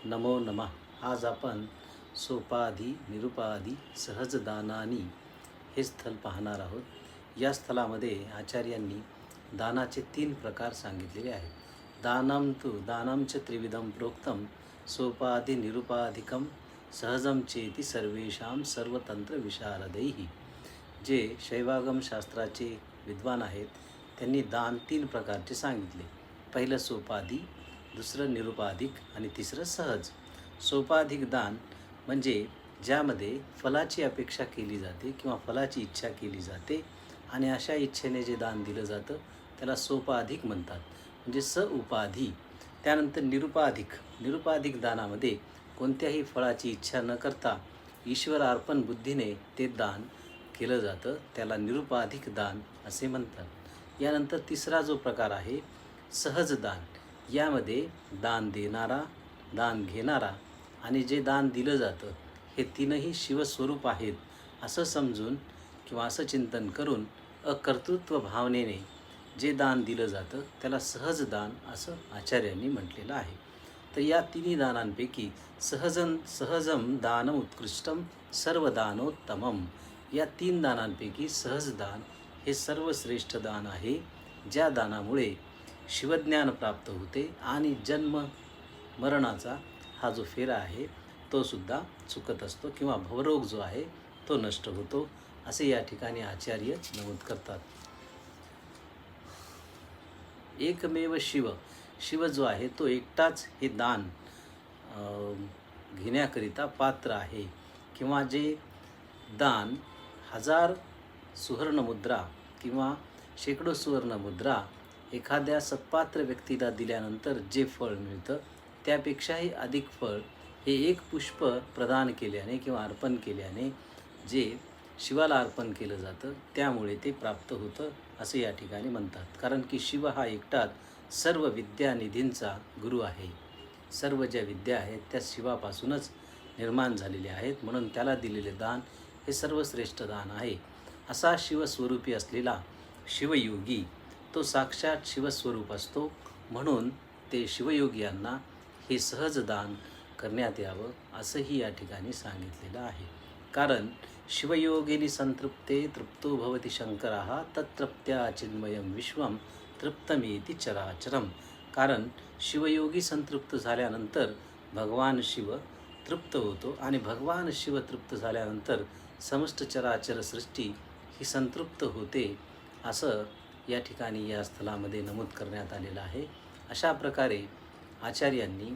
नमो नमः. आज आपण सोपाधी निरुपाधी सहजदानानी हे स्थल पाहणार आहोत. या स्थलामध्ये आचार्यांनी दानाचे 3 प्रकार सांगितलेले आहेत. दानं च त्रिविधं प्रोक्तं सोपाधी निरुपाधिकं सहजं चेति सर्वेषां सर्वतंत्र विशारदैः. जे शैवागम शास्त्राचे विद्वान आहेत त्यांनी दान 3 प्रकारचे सांगितले. पहिलं सोपाधी, दुसरं निरुपाधिक आणि तिसरं सहज. सोपाधिक दान म्हणजे ज्यामध्ये फलाची अपेक्षा केली जाते किंवा फलाची इच्छा केली जाते आणि अशा इच्छेने जे दान दिलं जातं त्याला सोपाधिक म्हणतात, म्हणजे उपाधी. त्यानंतर निरुपाधिक दानामध्ये कोणत्याही फळाची इच्छा न करता ईश्वर अर्पण बुद्धीने ते दान केलं जातं, त्याला निरुपाधिक दान असे म्हणतात. यानंतर तिसरा जो प्रकार आहे सहज दान. यामध्ये दान देणारा, दान घेणारा आणि जे दान दिलं जातं हे तीनही शिवस्वरूप आहेत असं समजून किंवा असं चिंतन करून अकर्तृत्व भावनेने जे दान दिलं जातं त्याला सहज दान असं आचार्यांनी म्हटलेलं आहे. तर या तिन्ही दानांपैकी सहजम दान उत्कृष्टम सर्वदानोत्तमम. या 3 दानांपैकी सहज दान हे सर्वश्रेष्ठ दान आहे, ज्या दानामुळे शिवज्ञान प्राप्त होते आणि जन्म मरणाचा हा जो फेरा आहे तो सुद्धा चुकत असतो किंवा भवरोग जो आहे तो नष्ट होतो असे या ठिकाणी आचार्य नमूद करतात. एकमेव शिव जो आहे तो एकटाच हे दान घेण्याकरिता पात्र आहे, किंवा जे दान 1000 सुवर्णमुद्रा किंवा शेकडो सुवर्णमुद्रा एखाद्या सत्पात्र व्यक्तीला दिल्यानंतर जे फळ मिळतं त्यापेक्षाही अधिक फळ हे एक पुष्प प्रदान केल्याने किंवा अर्पण केल्याने जे शिवाला अर्पण केलं जातं त्यामुळे ते प्राप्त होतं असे या ठिकाणी म्हणतात. कारण की शिव हा एकटाच सर्व विद्यानिधींचा गुरु आहे. सर्व ज्या विद्या आहेत त्या शिवापासूनच निर्माण झालेल्या आहेत, म्हणून त्याला दिलेले दान हे सर्वश्रेष्ठ दान आहे. असा शिवस्वरूपी असलेला शिवयोगी तो साक्षात शिवस्वरूप असतो, म्हणून ते शिवयोगियांना हे सहज दान करण्यात यावं असंही या ठिकाणी सांगितलेलं आहे. कारण शिवयोगिनी संतृप्ते तृप्तो भवति शंकरः तत्तृप्त्या चिन्मयं विश्वं तृप्तमेति चराचरम. कारण शिवयोगी संतृप्त झाल्यानंतर भगवान शिव तृप्त होतो आणि भगवान शिव तृप्त झाल्यानंतर समस्त चराचर सृष्टी ही संतृप्त होते असं या ठिकाणी या स्थलामध्ये नमूद करण्यात आलेलं आहे. अशा प्रकारे आचार्यांनी